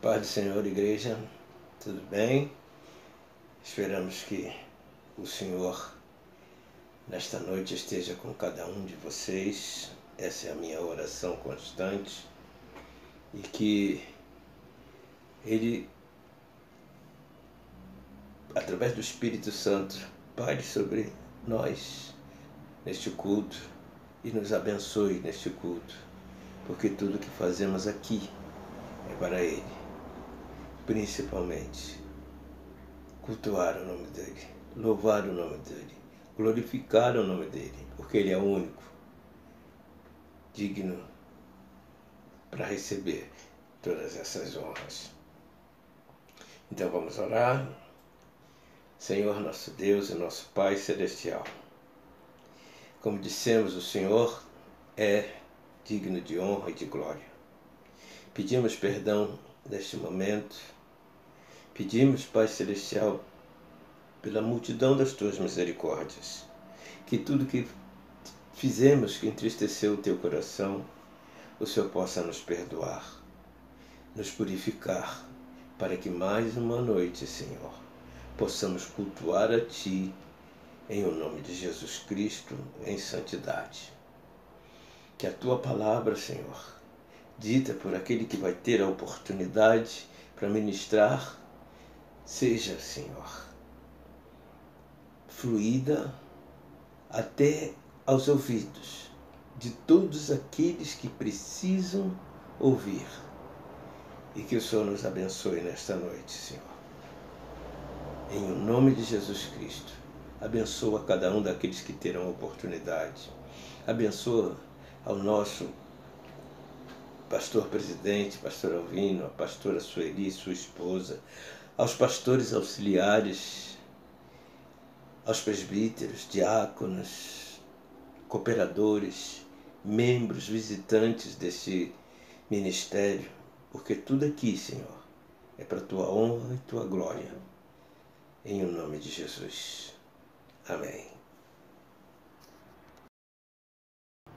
Paz do Senhor, igreja, tudo bem? Esperamos que o Senhor nesta noite esteja com cada um de vocês. Essa é a minha oração constante e que Ele, através do Espírito Santo, pare sobre nós neste culto e nos abençoe neste culto, porque tudo que fazemos aqui é para Ele. Principalmente cultuar o nome dele, louvar o nome dele, glorificar o nome dele, porque ele é o único digno para receber todas essas honras. Então vamos orar. Senhor, nosso Deus e nosso Pai Celestial, como dissemos, o Senhor é digno de honra e de glória. Pedimos perdão neste momento. Pedimos, Pai Celestial, pela multidão das Tuas misericórdias, que tudo que fizemos que entristeceu o Teu coração, o Senhor possa nos perdoar, nos purificar, para que mais uma noite, Senhor, possamos cultuar a Ti, em o nome de Jesus Cristo, em santidade. Que a Tua palavra, Senhor, dita por aquele que vai ter a oportunidade para ministrar, seja, Senhor, fluida até aos ouvidos de todos aqueles que precisam ouvir. E que o Senhor nos abençoe nesta noite, Senhor. Em o nome de Jesus Cristo, abençoa cada um daqueles que terão a oportunidade. Abençoa ao nosso pastor presidente, pastor Alvino, a pastora Sueli, sua esposa, aos pastores auxiliares, aos presbíteros, diáconos, cooperadores, membros, visitantes deste ministério, porque tudo aqui, Senhor, é para a Tua honra e Tua glória. Em o nome de Jesus. Amém.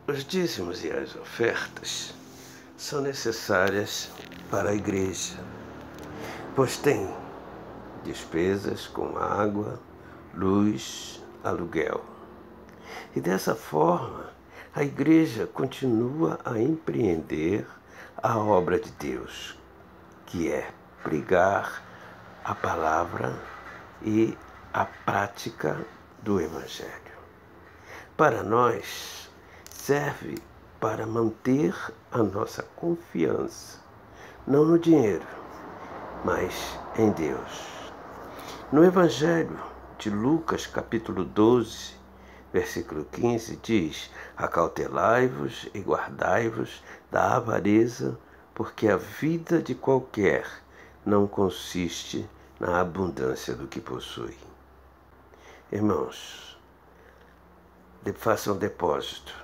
Os dízimos e as ofertas são necessárias para a igreja, pois tem despesas com água, luz, aluguel. E dessa forma, a igreja continua a empreender a obra de Deus, que é pregar a palavra e a prática do Evangelho. Para nós, serve para manter a nossa confiança, não no dinheiro, mas em Deus. No Evangelho de Lucas, capítulo 12, versículo 15, diz: acautelai-vos e guardai-vos da avareza, porque a vida de qualquer não consiste na abundância do que possui. Irmãos, façam depósito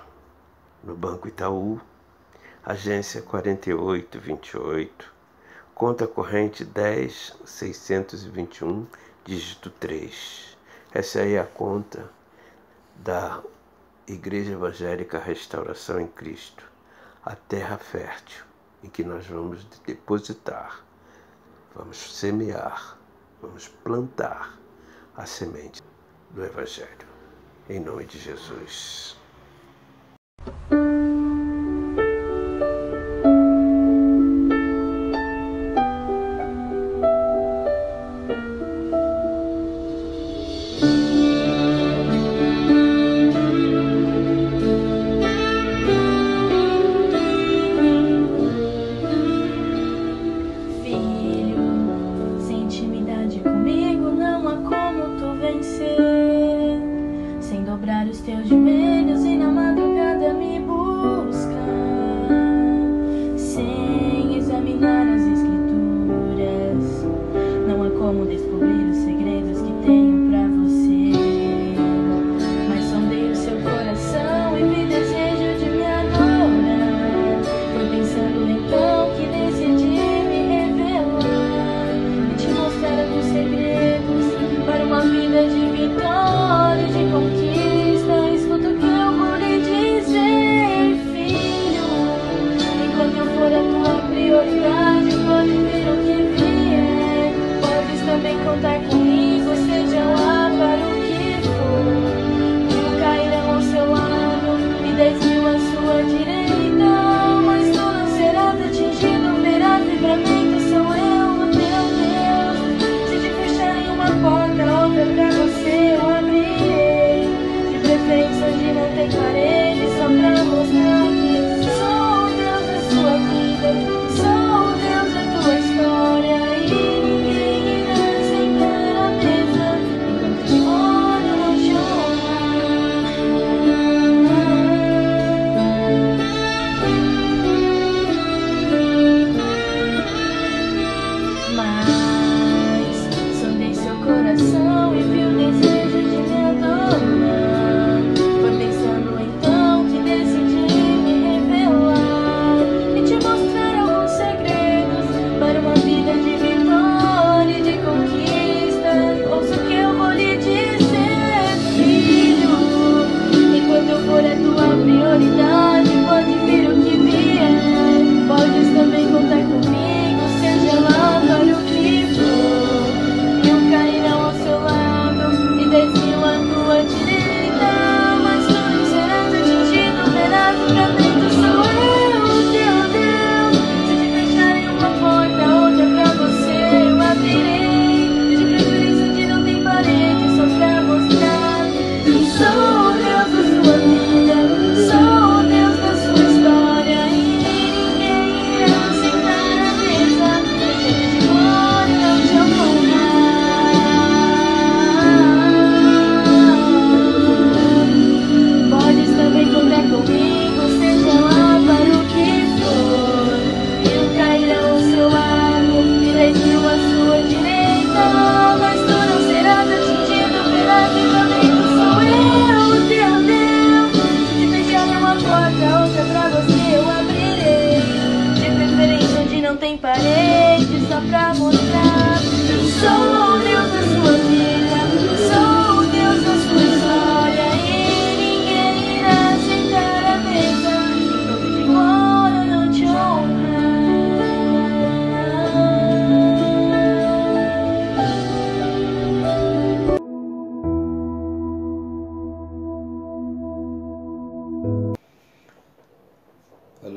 no Banco Itaú, agência 4828, conta corrente 10.621, dígito 3. Essa aí é a conta da Igreja Evangélica Restauração em Cristo, a terra fértil em que nós vamos depositar, vamos semear, vamos plantar a semente do Evangelho. Em nome de Jesus. Os teus joelhos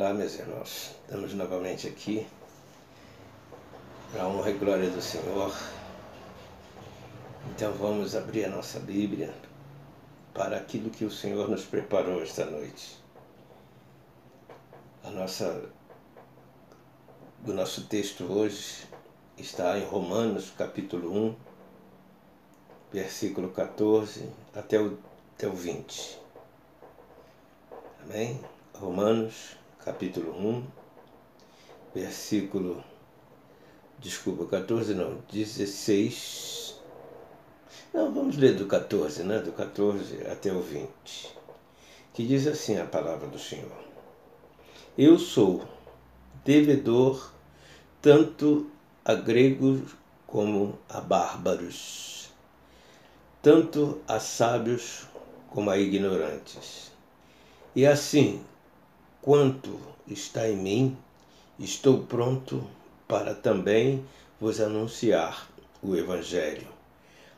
Olá, meus irmãos. Estamos novamente aqui para a honra e glória do Senhor. Então vamos abrir a nossa Bíblia para aquilo que o Senhor nos preparou esta noite. O nosso texto hoje está em Romanos capítulo 1, versículo 14 até o 20. Amém? Romanos capítulo 1, versículo 16. Não, vamos ler do 14, né? Do 14 até o 20. Que diz assim a palavra do Senhor: Eu sou devedor tanto a gregos como a bárbaros, tanto a sábios como a ignorantes. E assim, quanto está em mim, estou pronto para também vos anunciar o Evangelho,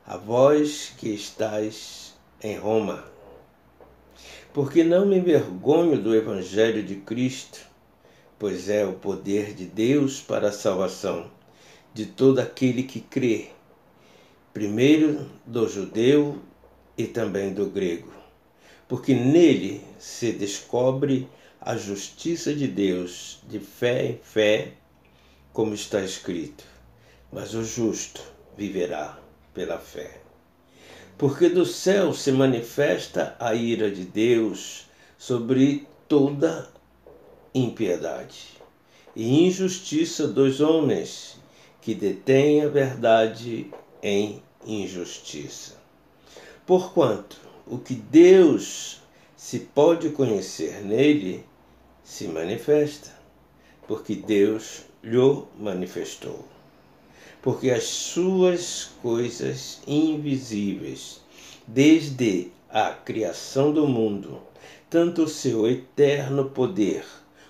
a vós que estáis em Roma. Porque não me envergonho do Evangelho de Cristo, pois é o poder de Deus para a salvação de todo aquele que crê, primeiro do judeu e também do grego, porque nele se descobre a justiça de Deus de fé em fé, como está escrito: mas o justo viverá pela fé. Porque do céu se manifesta a ira de Deus sobre toda impiedade e injustiça dos homens que detêm a verdade em injustiça. Porquanto o que Deus se pode conhecer nele se manifesta, porque Deus lhe manifestou. Porque as suas coisas invisíveis, desde a criação do mundo, tanto o seu eterno poder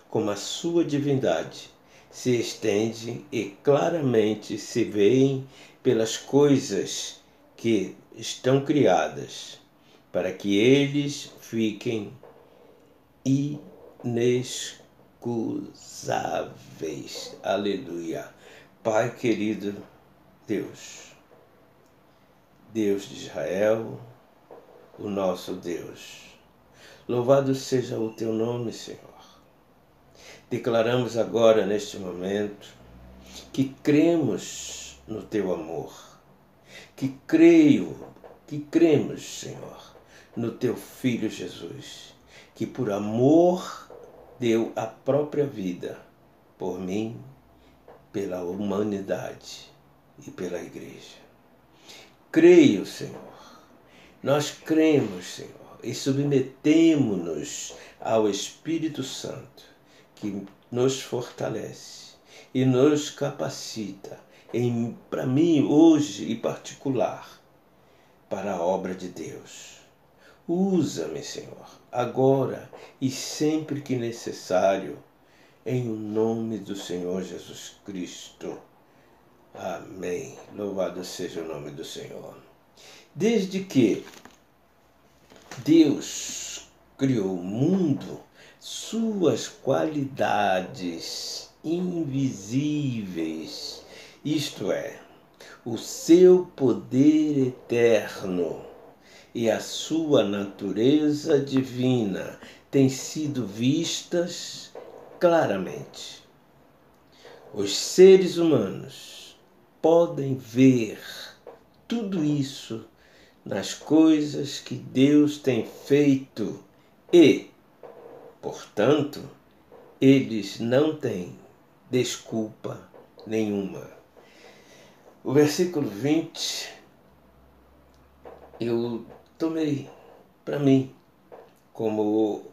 como a sua divindade, se estende e claramente se veem pelas coisas que estão criadas, para que eles fiquem inexcusáveis. Aleluia. Pai querido Deus, Deus de Israel, o nosso Deus, louvado seja o teu nome, Senhor. Declaramos agora, neste momento, que cremos no teu amor, que cremos, Senhor, no teu Filho Jesus, que por amor deu a própria vida por mim, pela humanidade e pela igreja. Creio, Senhor, nós cremos, Senhor, e submetemo-nos ao Espírito Santo, que nos fortalece e nos capacita, para mim, hoje em particular, para a obra de Deus. Usa-me, Senhor, agora e sempre que necessário, em nome do Senhor Jesus Cristo. Amém. Louvado seja o nome do Senhor. Desde que Deus criou o mundo, suas qualidades invisíveis, isto é, o seu poder eterno e a sua natureza divina, têm sido vistas claramente. Os seres humanos podem ver tudo isso nas coisas que Deus tem feito e, portanto, eles não têm desculpa nenhuma. O versículo 20 eu tomei para mim como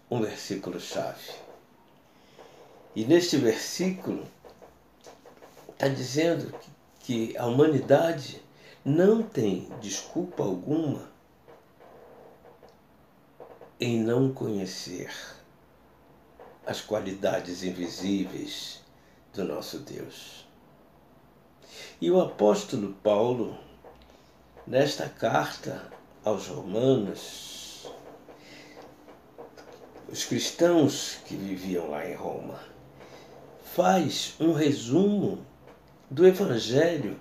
um versículo-chave. E neste versículo está dizendo que a humanidade não tem desculpa alguma em não conhecer as qualidades invisíveis do nosso Deus. E o apóstolo Paulo, nesta carta aos Romanos, os cristãos que viviam lá em Roma, faz um resumo do Evangelho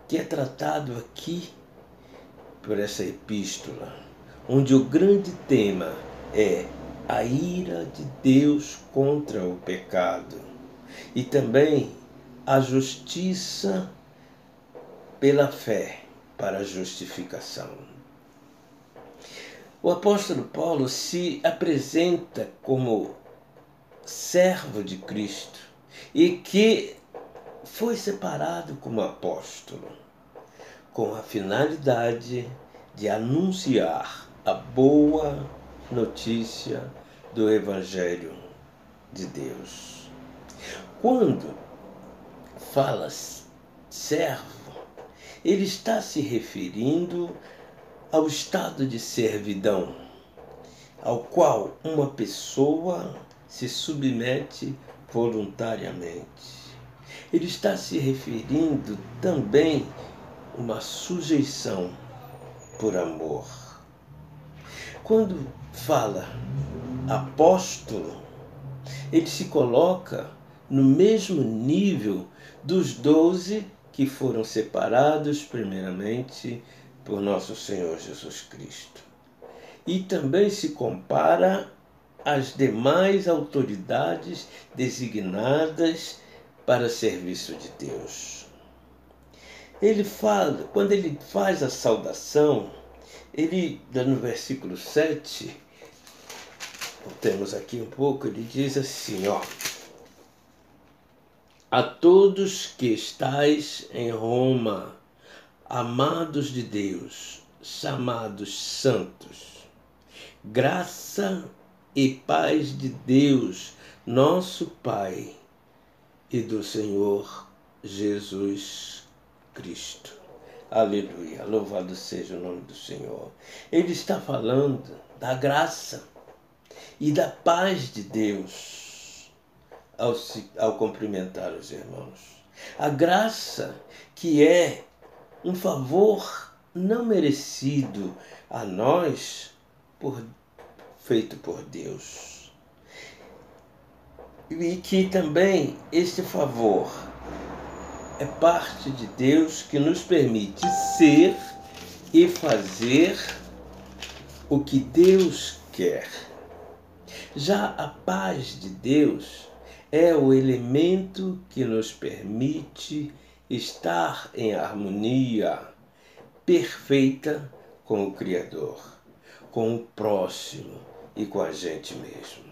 que é tratado aqui por essa epístola, onde o grande tema é a ira de Deus contra o pecado e também a justiça pela fé para a justificação. O apóstolo Paulo se apresenta como servo de Cristo e que foi separado como apóstolo com a finalidade de anunciar a boa notícia do Evangelho de Deus. Quando fala servo, ele está se referindo ao estado de servidão, ao qual uma pessoa se submete voluntariamente. Ele está se referindo também a uma sujeição por amor. Quando fala apóstolo, ele se coloca no mesmo nível dos 12 que foram separados primeiramente por nosso Senhor Jesus Cristo. E também se compara às demais autoridades designadas para serviço de Deus. Ele fala, quando ele faz a saudação, ele, no versículo 7, temos aqui um pouco, ele diz assim, a todos que estais em Roma, amados de Deus, chamados santos, graça e paz de Deus, nosso Pai, e do Senhor Jesus Cristo. Aleluia, louvado seja o nome do Senhor. Ele está falando da graça e da paz de Deus ao cumprimentar os irmãos. A graça que é um favor não merecido a nós, feito por Deus. E que também este favor é parte de Deus que nos permite ser e fazer o que Deus quer. Já a paz de Deus é o elemento que nos permite estar em harmonia perfeita com o Criador, com o próximo e com a gente mesmo.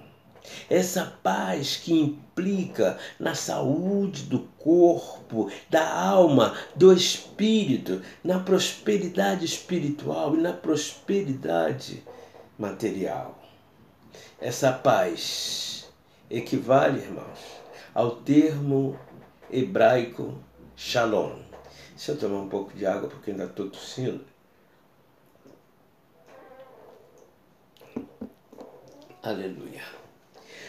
Essa paz que implica na saúde do corpo, da alma, do espírito, na prosperidade espiritual e na prosperidade material. Essa paz equivale, irmãos, ao termo hebraico shalom. Deixa eu tomar um pouco de água porque ainda estou tossindo. Aleluia.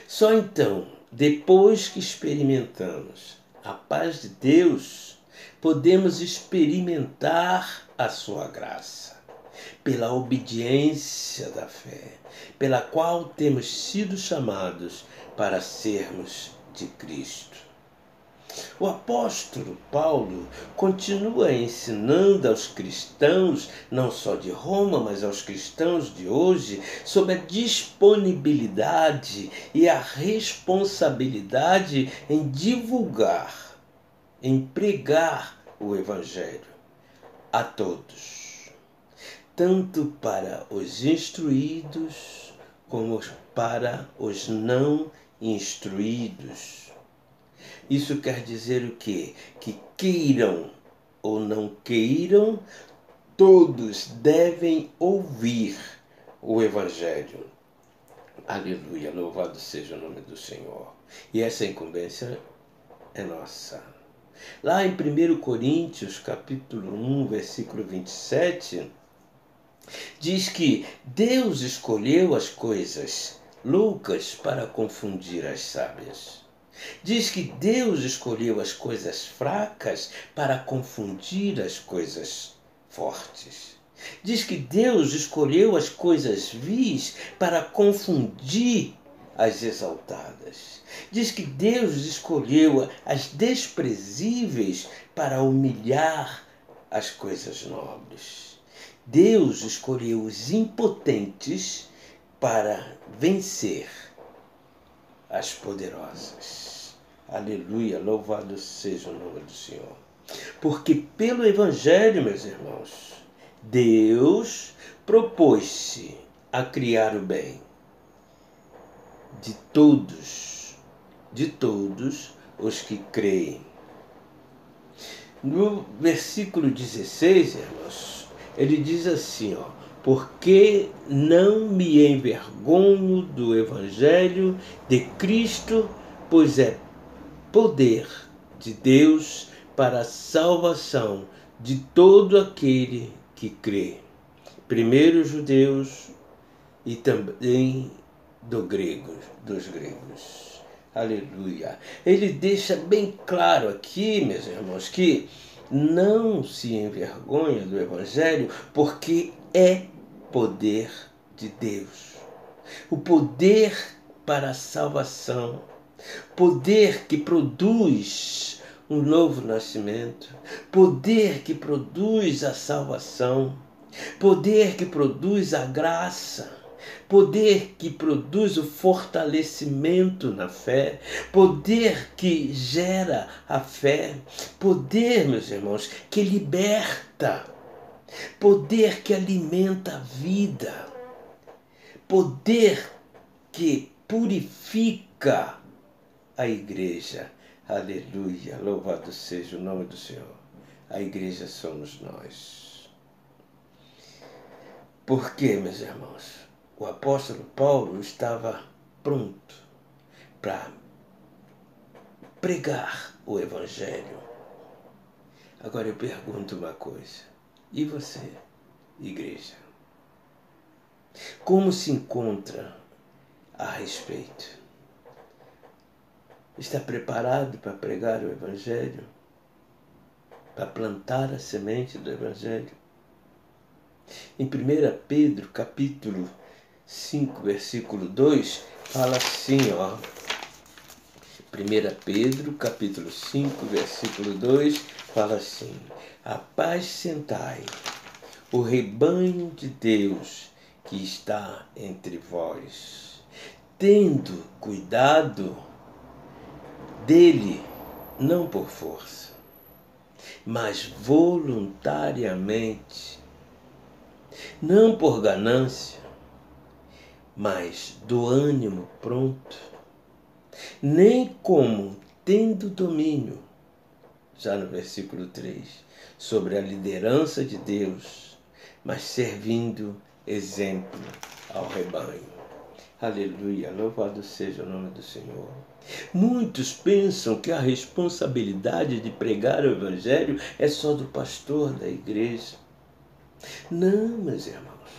Só então, depois que experimentamos a paz de Deus, podemos experimentar a sua graça, pela obediência da fé, pela qual temos sido chamados para sermos de Cristo. O apóstolo Paulo continua ensinando aos cristãos, não só de Roma, mas aos cristãos de hoje, sobre a disponibilidade e a responsabilidade em divulgar, em pregar o Evangelho a todos, tanto para os instruídos como para os não instruídos. Isso quer dizer o quê? Que queiram ou não queiram, todos devem ouvir o Evangelho. Aleluia, louvado seja o nome do Senhor. E essa incumbência é nossa. Lá em 1 Coríntios, capítulo 1, versículo 27, diz que Deus escolheu as coisas loucas para confundir as sábias. Diz que Deus escolheu as coisas fracas para confundir as coisas fortes. Diz que Deus escolheu as coisas vis para confundir as exaltadas. Diz que Deus escolheu as desprezíveis para humilhar as coisas nobres. Deus escolheu os impotentes para vencer as poderosas. Aleluia, louvado seja o nome do Senhor. Porque pelo Evangelho, meus irmãos, Deus propôs-se a criar o bem de todos os que creem. No versículo 16, irmãos, ele diz assim, porque não me envergonho do Evangelho de Cristo, pois é poder de Deus para a salvação de todo aquele que crê. Primeiro os judeus e também dos gregos. Aleluia. Ele deixa bem claro aqui, meus irmãos, que não se envergonha do Evangelho, porque é poder de Deus. O poder para a salvação. Poder que produz um novo nascimento. Poder que produz a salvação. Poder que produz a graça. Poder que produz o fortalecimento na fé, poder que gera a fé, poder, meus irmãos, que liberta, poder que alimenta a vida, poder que purifica a igreja. Aleluia, louvado seja o nome do Senhor. A igreja somos nós. Por quê, meus irmãos? O apóstolo Paulo estava pronto para pregar o Evangelho. Agora eu pergunto uma coisa. E você, igreja? Como se encontra a respeito? Está preparado para pregar o Evangelho? Para plantar a semente do Evangelho? Em 1 Pedro, capítulo 5, versículo 2, fala assim, 1 Pedro, capítulo 5, versículo 2, fala assim: apacentai o rebanho de Deus que está entre vós, tendo cuidado dele, não por força, mas voluntariamente, não por ganância, mas do ânimo pronto, nem como tendo domínio, já no versículo 3, sobre a liderança de Deus, mas servindo exemplo ao rebanho. Aleluia, louvado seja o nome do Senhor. Muitos pensam que a responsabilidade de pregar o Evangelho é só do pastor da igreja. Não, meus irmãos,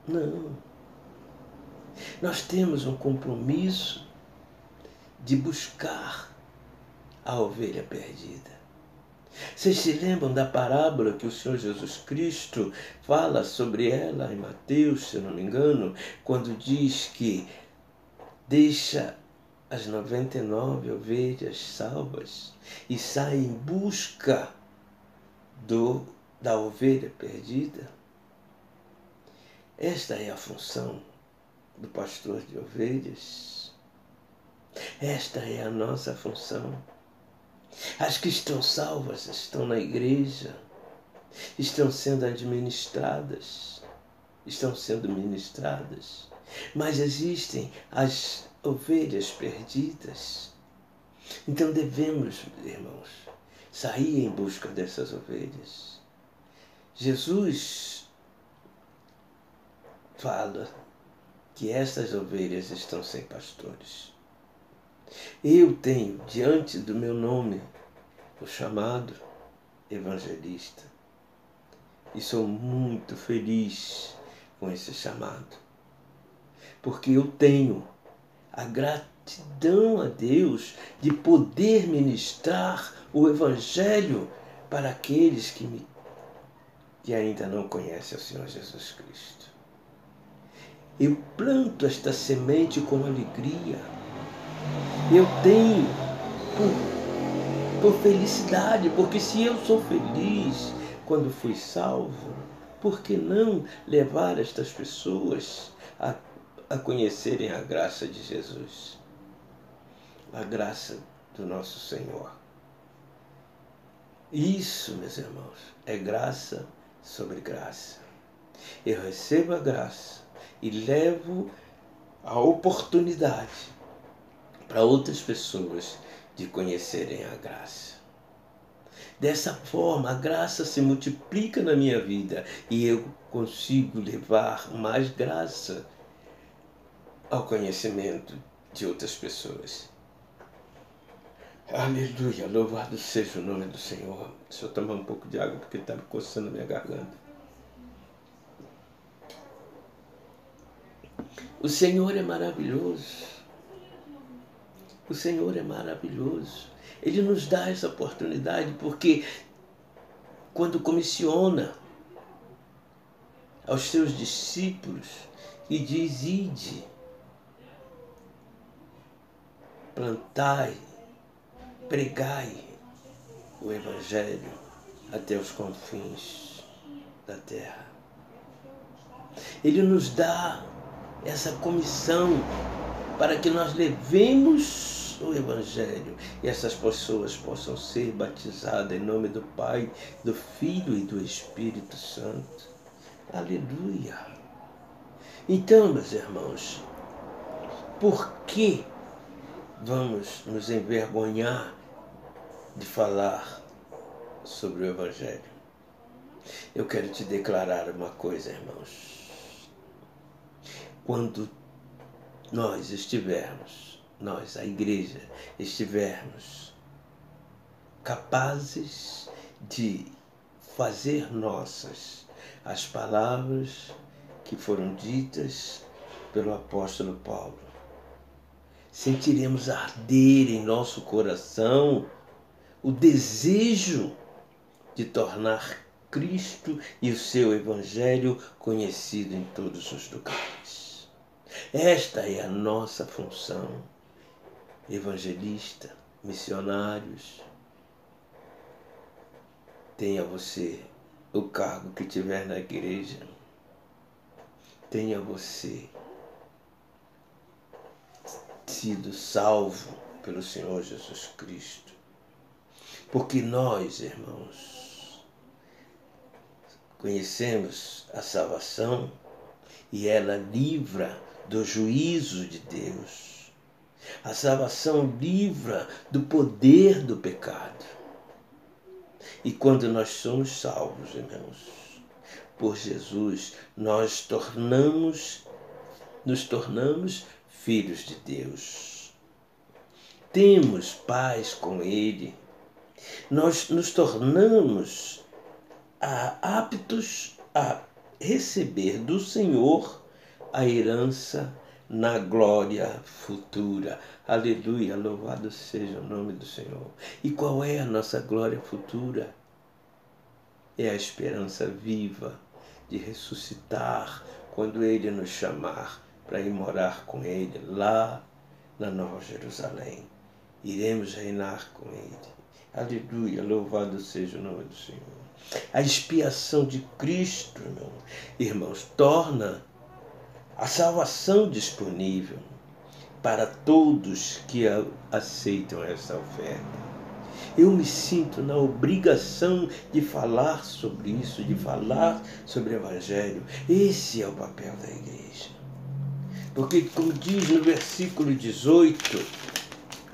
não. Nós temos um compromisso de buscar a ovelha perdida. Vocês se lembram da parábola que o Senhor Jesus Cristo fala sobre ela em Mateus, se eu não me engano, quando diz que deixa as 99 ovelhas salvas e sai em busca da ovelha perdida? Esta é a função do pastor de ovelhas. Esta é a nossa função. As que estão salvas estão na igreja, estão sendo administradas, estão sendo ministradas, mas existem as ovelhas perdidas. Então devemos, irmãos, sair em busca dessas ovelhas. Jesus fala que estas ovelhas estão sem pastores. Eu tenho diante do meu nome o chamado evangelista e sou muito feliz com esse chamado, porque eu tenho a gratidão a Deus de poder ministrar o Evangelho para aqueles que me que ainda não conhece o Senhor Jesus Cristo. Eu planto esta semente com alegria. Eu tenho por felicidade, porque se eu sou feliz quando fui salvo, por que não levar estas pessoas a conhecerem a graça de Jesus? A graça do nosso Senhor. Isso, meus irmãos, é graça sobre graça. Eu recebo a graça e levo a oportunidade para outras pessoas de conhecerem a graça. Dessa forma, a graça se multiplica na minha vida e eu consigo levar mais graça ao conhecimento de outras pessoas. Aleluia, louvado seja o nome do Senhor. Deixa eu tomar um pouco de água porque está me coçando a minha garganta. O Senhor é maravilhoso. O Senhor é maravilhoso. Ele nos dá essa oportunidade porque quando comissiona aos seus discípulos e diz: ide, plantai, pregai o Evangelho até os confins da terra. Ele nos dá essa comissão para que nós levemos o Evangelho e essas pessoas possam ser batizadas em nome do Pai, do Filho e do Espírito Santo. Aleluia! Então, meus irmãos, por que vamos nos envergonhar de falar sobre o Evangelho? Eu quero te declarar uma coisa, irmãos. Quando nós, a igreja, estivermos capazes de fazer nossas as palavras que foram ditas pelo apóstolo Paulo, sentiremos arder em nosso coração o desejo de tornar Cristo e o seu Evangelho conhecido em todos os lugares. Esta é a nossa função, evangelista, missionários. Tenha você o cargo que tiver na igreja. Tenha você sido salvo pelo Senhor Jesus Cristo. Porque nós, irmãos, conhecemos a salvação e ela livra do juízo de Deus. A salvação livra do poder do pecado. E quando nós somos salvos, irmãos, por Jesus, nós nos tornamos filhos de Deus. Temos paz com Ele. Nós nos tornamos aptos a receber do Senhor a herança na glória futura. Aleluia, louvado seja o nome do Senhor. E qual é a nossa glória futura? É a esperança viva de ressuscitar quando Ele nos chamar para ir morar com Ele lá na Nova Jerusalém. Iremos reinar com Ele. Aleluia, louvado seja o nome do Senhor. A expiação de Cristo, irmãos, torna a salvação disponível para todos que aceitam essa oferta. Eu me sinto na obrigação de falar sobre isso, de falar sobre o Evangelho. Esse é o papel da igreja. Porque, como diz no versículo 18,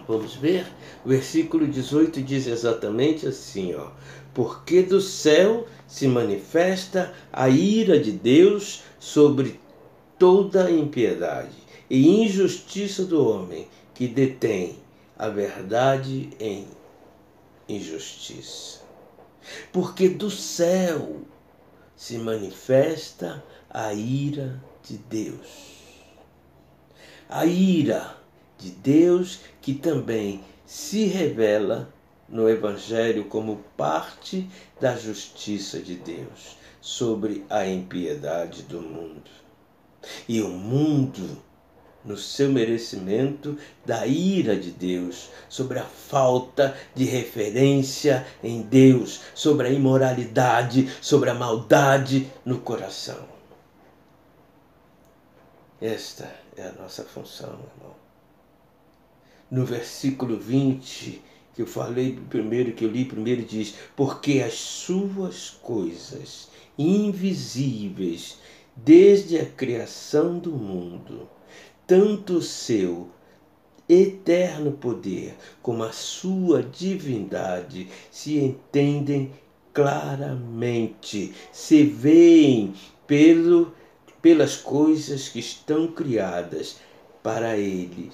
vamos ver? O versículo 18 diz exatamente assim, porque do céu se manifesta a ira de Deus sobre toda a impiedade e injustiça do homem que detém a verdade em injustiça. Porque do céu se manifesta a ira de Deus. A ira de Deus que também se revela no Evangelho como parte da justiça de Deus. sobre a impiedade do mundo. E o mundo, no seu merecimento da ira de Deus, sobre a falta de referência em Deus, sobre a imoralidade, sobre a maldade no coração. Esta é a nossa função, irmão. No versículo 20, que eu falei primeiro, que eu li primeiro, diz: porque as suas coisas invisíveis, desde a criação do mundo, tanto o seu eterno poder como a sua divindade se entendem claramente, se veem pelas coisas que estão criadas, para eles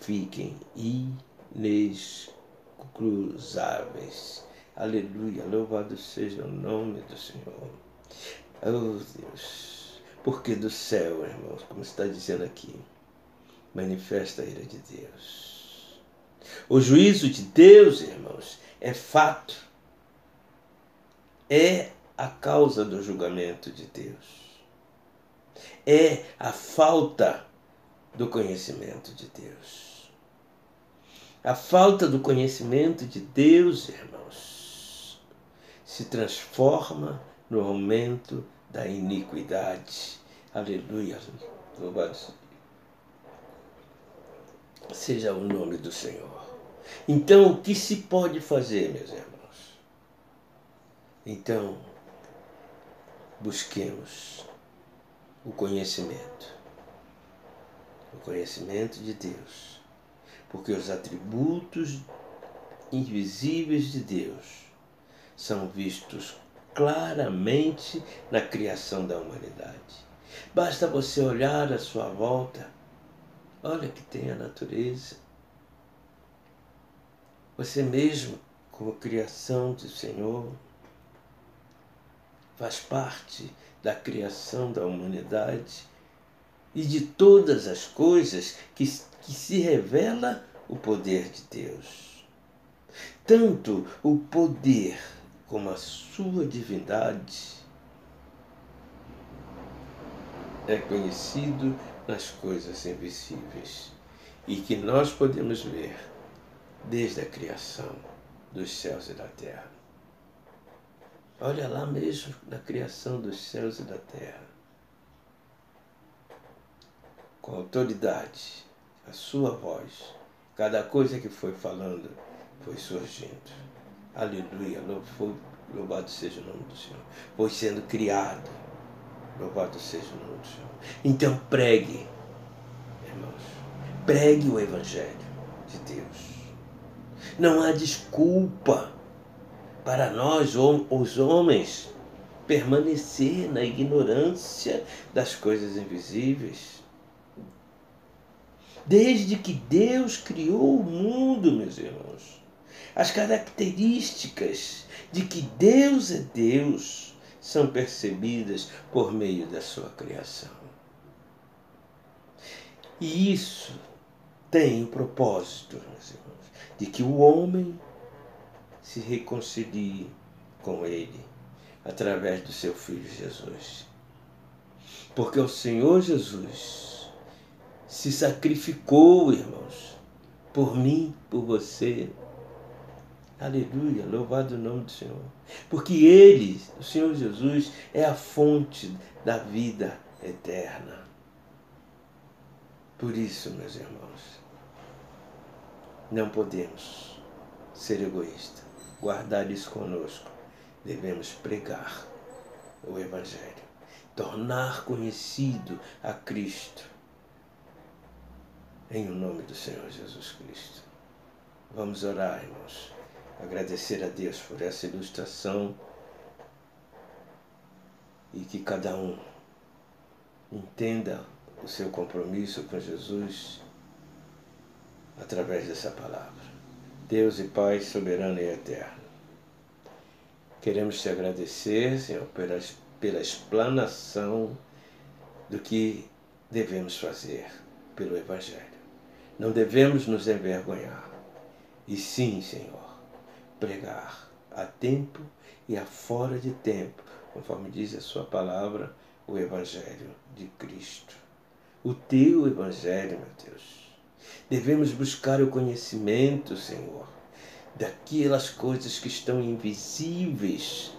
fiquem inexcusáveis. Aleluia, louvado seja o nome do Senhor. Oh Deus, porque do céu, irmãos, como está dizendo aqui, manifesta a ira de Deus. O juízo de Deus, irmãos, é fato. É a causa do julgamento de Deus. É a falta do conhecimento de Deus. A falta do conhecimento de Deus, irmãos, se transforma no aumento da iniquidade. Aleluia. Louvado seja o nome do Senhor. Então, o que se pode fazer, meus irmãos? Então, busquemos o conhecimento de Deus, porque os atributos invisíveis de Deus são vistos claramente na criação da humanidade. Basta você olhar à sua volta. Olha que tem a natureza. Você mesmo, como criação do Senhor, faz parte da criação da humanidade e de todas as coisas que se revela o poder de Deus. Tanto o poder como a sua divindade é conhecido nas coisas invisíveis e que nós podemos ver desde a criação dos céus e da terra. Olha lá mesmo na criação dos céus e da terra. Com autoridade, a sua voz, cada coisa que foi falando foi surgindo. Aleluia, louvado seja o nome do Senhor. Foi sendo criado. Louvado seja o nome do Senhor. Então pregue, irmãos, pregue o Evangelho de Deus. Não há desculpa para nós, os homens, permanecer na ignorância das coisas invisíveis. Desde que Deus criou o mundo, meus irmãos, as características de que Deus é Deus são percebidas por meio da sua criação. E isso tem o propósito, meus irmãos, de que o homem se reconcilie com Ele através do seu Filho Jesus. Porque o Senhor Jesus se sacrificou, irmãos, por mim, por você. Aleluia, louvado o nome do Senhor. Porque Ele, o Senhor Jesus, é a fonte da vida eterna. Por isso, meus irmãos, não podemos ser egoístas, guardar isso conosco. Devemos pregar o Evangelho, tornar conhecido a Cristo, em o nome do Senhor Jesus Cristo. Vamos orar, irmãos, agradecer a Deus por essa ilustração e que cada um entenda o seu compromisso com Jesus através dessa palavra. Deus e Pai soberano e eterno, queremos te agradecer, Senhor, pela explanação do que devemos fazer pelo Evangelho. Não devemos nos envergonhar, e sim, Senhor, pregar a tempo e a fora de tempo conforme diz a sua palavra, o Evangelho de Cristo. O teu Evangelho, meu Deus. Devemos buscar o conhecimento, Senhor, daquelas coisas que estão invisíveis,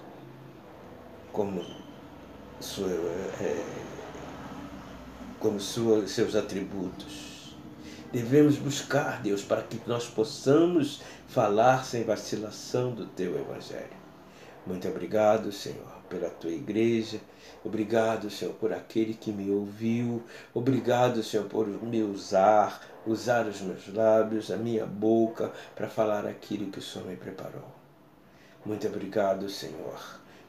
como seus atributos. Devemos buscar, Deus, para que nós possamos falar sem vacilação do teu Evangelho. Muito obrigado, Senhor, pela tua igreja. Obrigado, Senhor, por aquele que me ouviu. Obrigado, Senhor, por me usar os meus lábios, a minha boca, para falar aquilo que o Senhor me preparou. Muito obrigado, Senhor,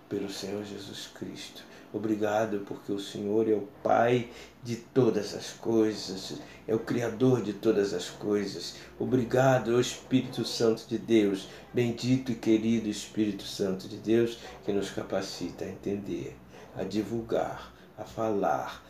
pelo Senhor Jesus Cristo. Obrigado porque o Senhor é o Pai de todas as coisas, é o Criador de todas as coisas. Obrigado ao Espírito Santo de Deus, bendito e querido Espírito Santo de Deus, que nos capacita a entender, a divulgar, a falar.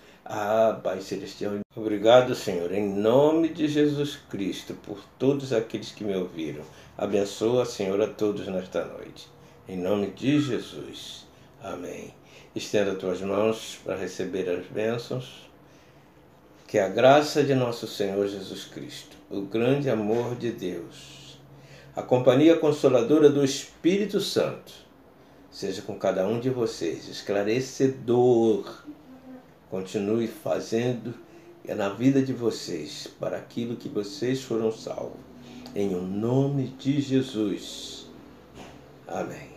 Pai Celestial. Obrigado, Senhor, em nome de Jesus Cristo, por todos aqueles que me ouviram. Abençoa, Senhor, a todos nesta noite. Em nome de Jesus. Amém. Estenda tuas mãos para receber as bênçãos. Que a graça de nosso Senhor Jesus Cristo, o grande amor de Deus, a companhia consoladora do Espírito Santo, seja com cada um de vocês, esclarecedor. Continue fazendo na vida de vocês para aquilo que vocês foram salvos. Em o nome de Jesus. Amém.